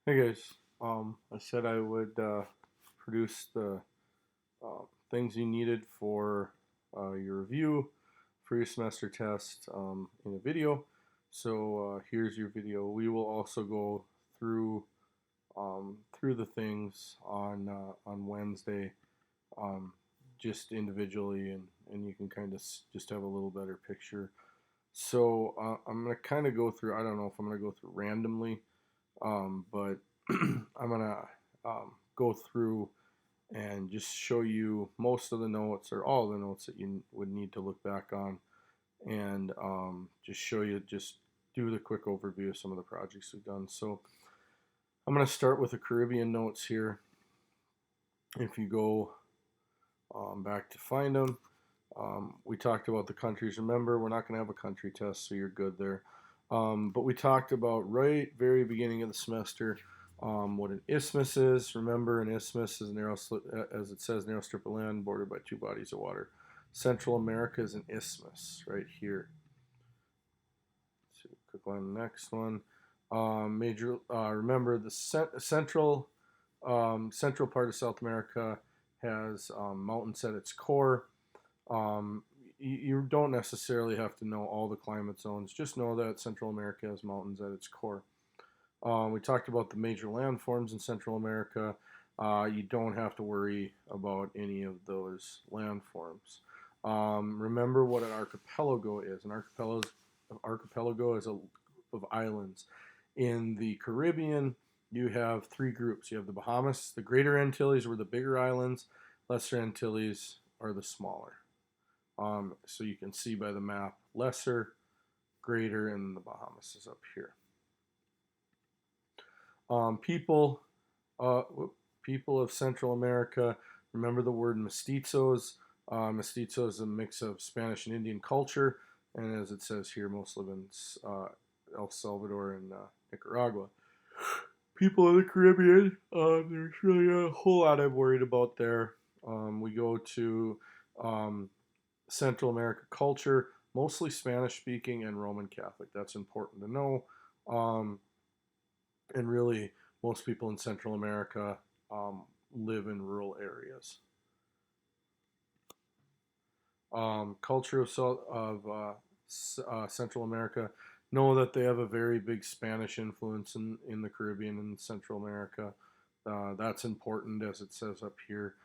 Hey guys, I said I would produce the things you needed for your review for your semester test in a video. So here's your video. We will also go through the things on Wednesday, um, just individually, and you can kind of just have a little better picture. So I'm gonna kind of go through. I don't know if I'm gonna go through randomly, but I'm gonna go through and just show you most of the notes or all the notes that you would need to look back on, and just show you, just do the quick overview of some of the projects we've done. So I'm gonna start with the Caribbean notes here. If you go back to find them, we talked about the countries. Remember, we're not gonna have a country test, so you're good there. But we talked about right very beginning of the semester what an isthmus is. Remember, an isthmus is a narrow slip, as it says, narrow strip of land bordered by two bodies of water. Central America is an isthmus right here. So click on the next one. Major. Remember, the central part of South America has mountains at its core. You don't necessarily have to know all the climate zones. Just know that Central America has mountains at its core. We talked about the major landforms in Central America. You don't have to worry about any of those landforms. Remember what an archipelago is. An archipelago is a group of islands. In the Caribbean, you have three groups. You have the Bahamas, the Greater Antilles were the bigger islands, Lesser Antilles are the smaller. So you can see by the map, lesser, greater, and the Bahamas is up here. People, uh, people of Central America, remember the word mestizos. Mestizo is a mix of Spanish and Indian culture, and as it says here, most live in El Salvador and Nicaragua. People of the Caribbean, there's really a whole lot I'm worried about there. We go to Central America culture, mostly Spanish speaking and Roman Catholic. That's important to know. Um, and really, most people in Central America live in rural areas. Culture of Central America, know that they have a very big Spanish influence in the Caribbean and Central America. That's important, as it says up here.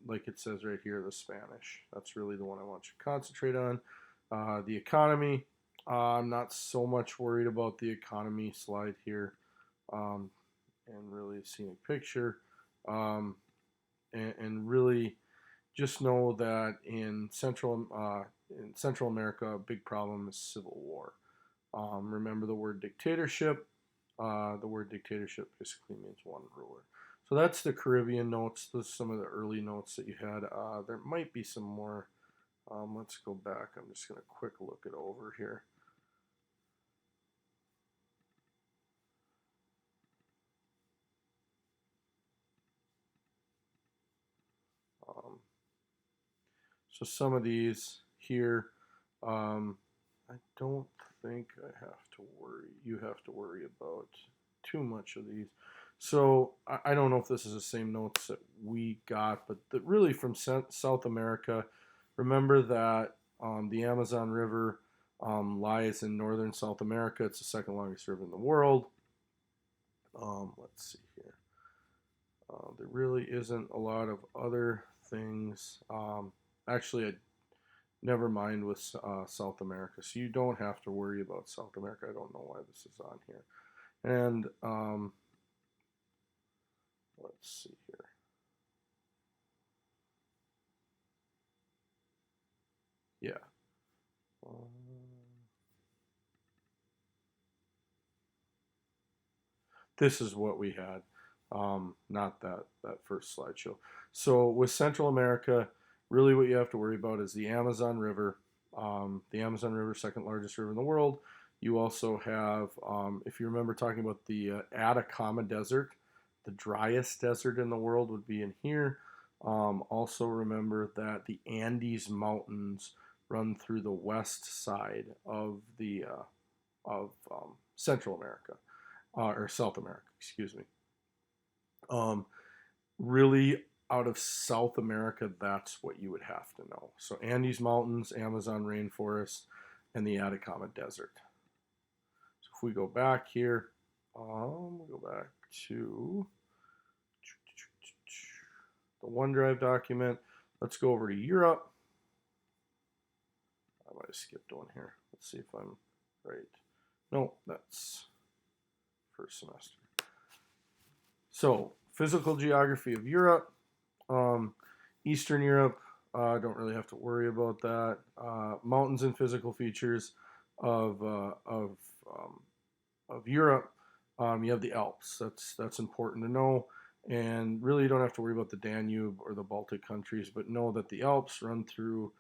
Like it says right here, the Spanish. That's really the one I want you to concentrate on. The economy. I'm not so much worried about the economy slide here, and really a scenic picture. Um, and really just know that in Central America, a big problem is civil war. Remember the word dictatorship. The word dictatorship basically means one ruler. So that's the Caribbean notes. Those are some of the early notes that you had. There might be some more. Let's go back. I'm just going to quick look it over here. Um, so some of these here, I don't think I have to worry. You have to worry about too much of these. So I don't know if this is the same notes that we got, but really from South America, remember that the Amazon River lies in northern South America. It's the second longest river in the world. Let's see here. There really isn't a lot of other things. Actually, never mind with South America. So you don't have to worry about South America. I don't know why this is on here. And let's see here. Yeah. Um, this is what we had, not that first slideshow. So with Central America, really what you have to worry about is the Amazon River. The Amazon River, second largest river in the world. You also have, if you remember talking about the Atacama Desert, the driest desert in the world would be in here. Also remember that the Andes Mountains run through the west side of the of Central America. or South America, excuse me. Um, really, out of South America, that's what you would have to know. So Andes Mountains, Amazon rainforest, and the Atacama Desert. So if we go back here, we'll go back to the OneDrive document. Let's go over to Europe. I might have skipped one here. Let's see if I'm right. No, that's first semester. So, physical geography of Europe. Eastern Europe, don't really have to worry about that. Mountains and physical features of Europe. You have the Alps. That's important to know. And really, you don't have to worry about the Danube or the Baltic countries, but know that the Alps run through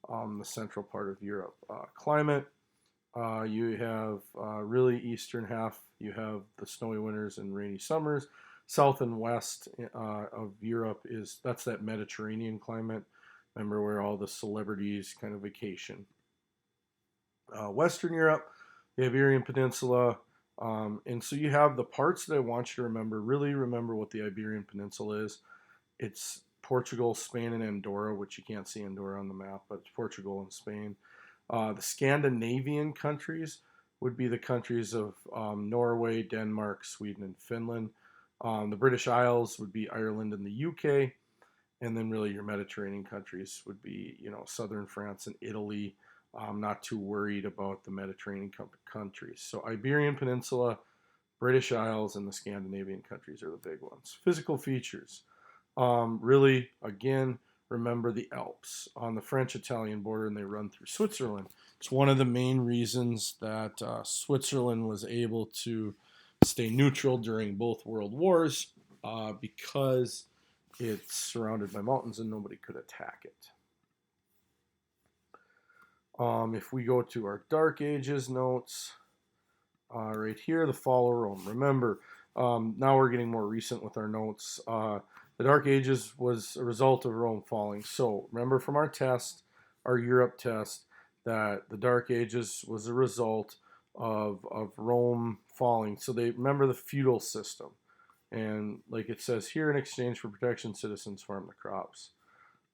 the central part of Europe. Climate, you have really eastern half, you have the snowy winters and rainy summers. South and west of Europe that's that Mediterranean climate. Remember where all the celebrities kind of vacation. Western Europe, the Iberian Peninsula, and so you have the parts that I want you to remember. Really remember what the Iberian Peninsula is. It's Portugal, Spain, and Andorra, which you can't see Andorra on the map, but it's Portugal and Spain. The Scandinavian countries would be the countries of Norway, Denmark, Sweden, and Finland. The British Isles would be Ireland and the UK. And then really your Mediterranean countries would be, southern France and Italy. I'm not too worried about the Mediterranean countries. So Iberian Peninsula, British Isles, and the Scandinavian countries are the big ones. Physical features. Really, again, remember the Alps on the French-Italian border, and they run through Switzerland. It's one of the main reasons that Switzerland was able to stay neutral during both world wars, because it's surrounded by mountains and nobody could attack it. If we go to our Dark Ages notes, right here, the fall of Rome. Remember, now we're getting more recent with our notes. The Dark Ages was a result of Rome falling. So remember from our test, our Europe test, that the Dark Ages was a result of Rome falling. So they remember the feudal system. And like it says here, in exchange for protection, citizens farm the crops.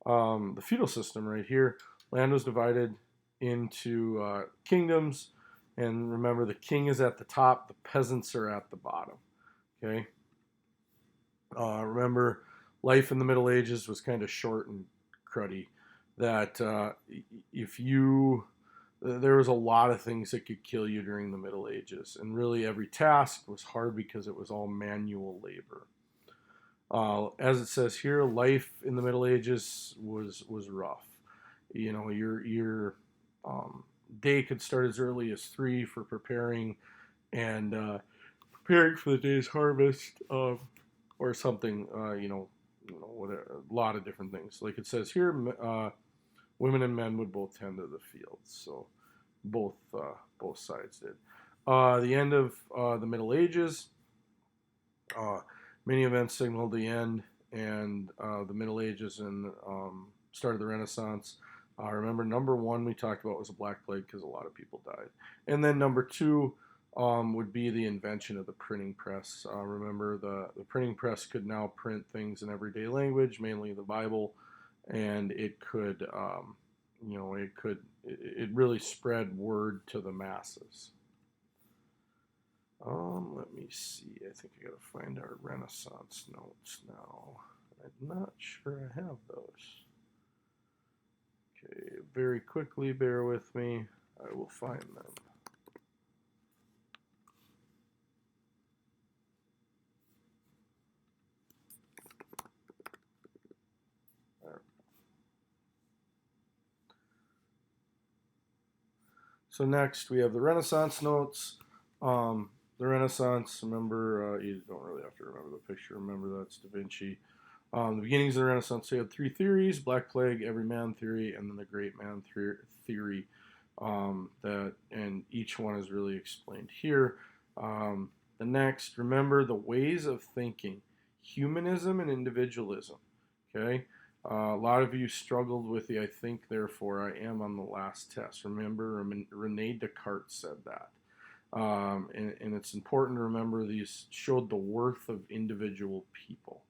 The feudal system right here, land was divided into kingdoms. And remember, the king is at the top, the peasants are at the bottom. Okay? Remember, life in the Middle Ages was kind of short and cruddy. That there was a lot of things that could kill you during the Middle Ages, and really every task was hard because it was all manual labor. As it says here, life in the Middle Ages was rough. Your day could start as early as 3 for preparing for the day's harvest, or something. Whatever, a lot of different things. Like it says here, women and men would both tend to the fields. So both sides did. The end of the Middle Ages. Many events signaled the end and the Middle Ages and start of the Renaissance. Remember, number 1 we talked about was a Black Plague because a lot of people died. And then number 2 would be the invention of the printing press. Remember, the printing press could now print things in everyday language, mainly the Bible, and it could, it really spread word to the masses. Let me see. I think I gotta find our Renaissance notes now. I'm not sure I have those. Okay, very quickly, bear with me. I will find them. So next we have the Renaissance notes. The Renaissance, remember, you don't really have to remember the picture. Remember, that's Da Vinci. The beginnings of the Renaissance, they had 3 theories: Black Plague, Every Man theory, and then the Great Man theory. And each one is really explained here. The next, remember the ways of thinking: humanism and individualism. Okay. A lot of you struggled with the "I think, therefore I am" on the last test. Remember, Rene Descartes said that. And it's important to remember these showed the worth of individual people.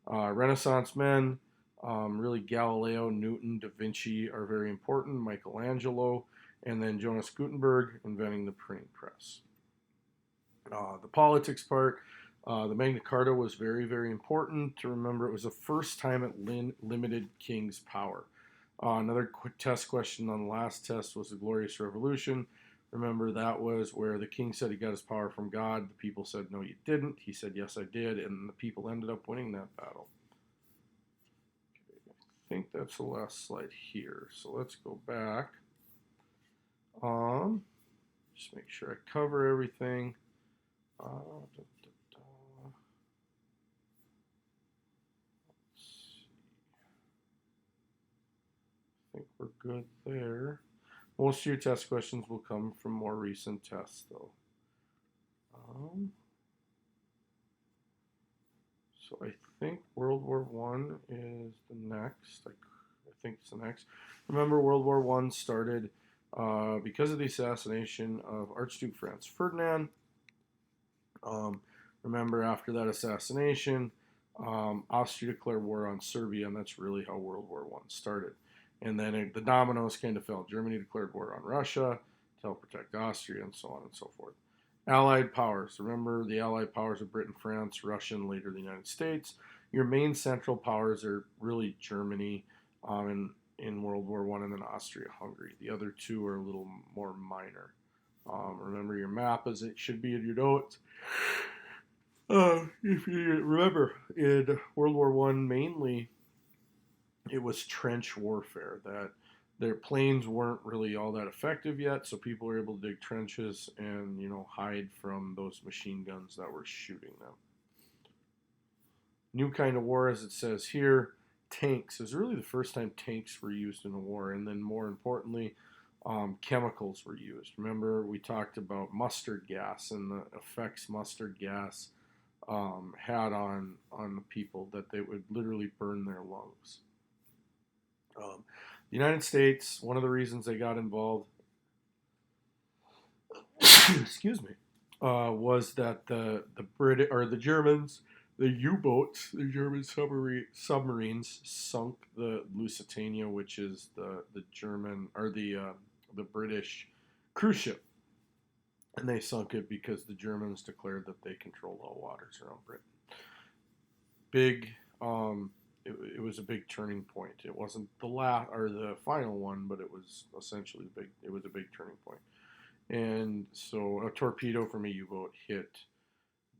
Renaissance men, really Galileo, Newton, Da Vinci are very important, Michelangelo, and then Jonas Gutenberg inventing the printing press. The politics part, the Magna Carta was very, very important to remember. It was the first time it limited king's power. Another test question on the last test was the Glorious Revolution. Remember, that was where the king said he got his power from God. The people said, no, you didn't. He said, yes, I did. And the people ended up winning that battle. Okay, I think that's the last slide here. So let's go back. Just make sure I cover everything. Da, da, da. I think we're good there. Most of your test questions will come from more recent tests, though. So I think World War One is the next. I think it's the next. Remember, World War One started because of the assassination of Archduke Franz Ferdinand. Remember, after that assassination, Austria declared war on Serbia, and that's really how World War One started. And then the dominoes kind of fell. Germany declared war on Russia to help protect Austria, and so on and so forth. Allied powers. Remember, the Allied powers of Britain, France, Russia, and later the United States. Your main central powers are really Germany in World War One, and then Austria-Hungary. The other two are a little more minor. Remember your map as it should be in your notes. If you remember, in World War One, mainly it was trench warfare. That their planes weren't really all that effective yet, so people were able to dig trenches and hide from those machine guns that were shooting them. New kind of war, as it says here, tanks. It was really the first time tanks were used in a war, and then more importantly, chemicals were used. Remember, we talked about mustard gas and the effects mustard gas had on the people, that they would literally burn their lungs. The United States, one of the reasons they got involved, excuse me, was that the British or the Germans, the U-boats, the German submarines sunk the Lusitania, which is the German or the British cruise ship, and they sunk it because the Germans declared that they controlled all waters around Britain. Big. It was a big turning point. It wasn't the last or the final one, but it was essentially big. It was a big turning point. And so a torpedo from a U-boat hit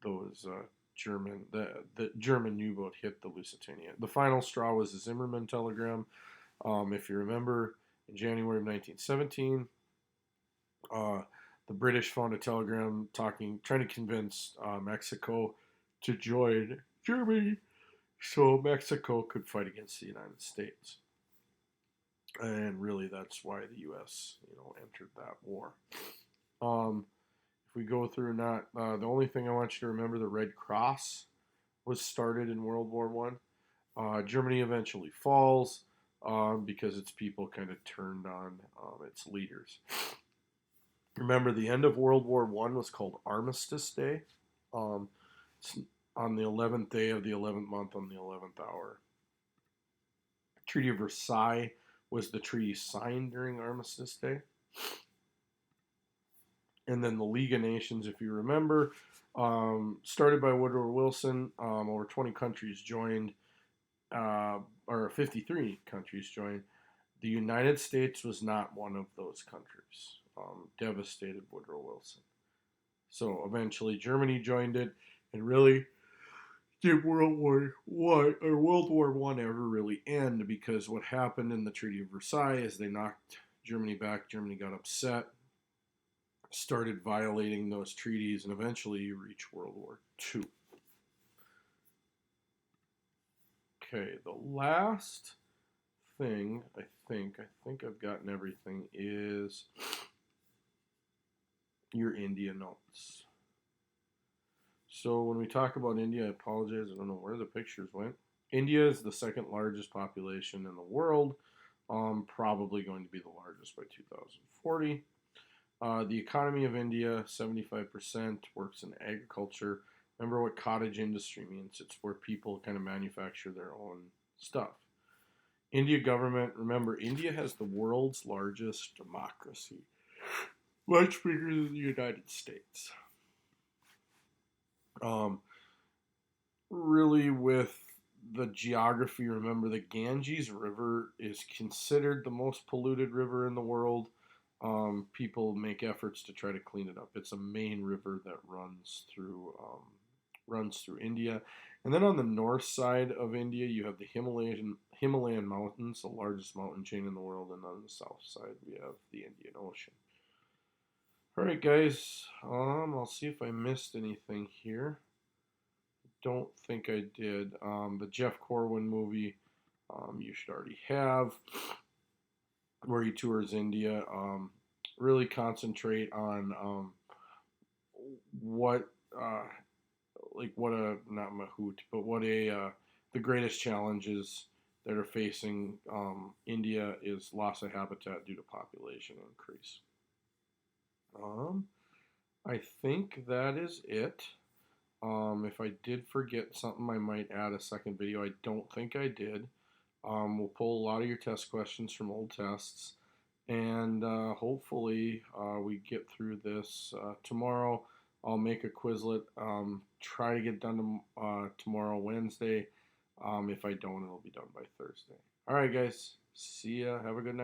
those the German U-boat hit the Lusitania. The final straw was the Zimmermann telegram. If you remember, in January of 1917, the British found a telegram trying to convince Mexico to join Germany, so Mexico could fight against the United States. And really, that's why the U.S. entered that war. If we go through not the only thing I want you to remember, the Red Cross was started in World War One. Germany eventually falls because its people kind of turned on its leaders. Remember, the end of World War One was called Armistice Day. It's on the 11th day of the 11th month on the 11th hour. Treaty of Versailles was the treaty signed during Armistice Day. And then the League of Nations, if you remember, started by Woodrow Wilson. Over 20 countries joined, or 53 countries joined. The United States was not one of those countries. Devastated Woodrow Wilson. So eventually Germany joined it, and really did World War One ever really end? Because what happened in the Treaty of Versailles is they knocked Germany back. Germany got upset, started violating those treaties, and eventually you reach World War II. Okay, the last thing I think I've gotten everything is your India notes. So when we talk about India, I apologize, I don't know where the pictures went. India is the second largest population in the world, probably going to be the largest by 2040. The economy of India, 75% works in agriculture. Remember what cottage industry means. It's where people kind of manufacture their own stuff. India government, remember, India has the world's largest democracy, much bigger than the United States. Um, really, with the geography, remember the Ganges River is considered the most polluted river in the world. People make efforts to try to clean it up. It's a main river that runs through India, and then on the north side of India, you have the Himalayan mountains, the largest mountain chain in the world, and on the south side we have the Indian Ocean. All right, guys. I'll see if I missed anything here. Don't think I did. The Jeff Corwin movie, you should already have, where he tours India. Really concentrate on what, uh, like what a not Mahout, but what a the greatest challenges that are facing India is loss of habitat due to population increase. Um, I think that is it. If I did forget something, I might add a second video. I don't think I did. We'll pull a lot of your test questions from old tests, and hopefully we get through this tomorrow. I'll make a Quizlet. Try to get done tomorrow, Wednesday. If I don't, it'll be done by Thursday. All right, guys. See ya. Have a good night.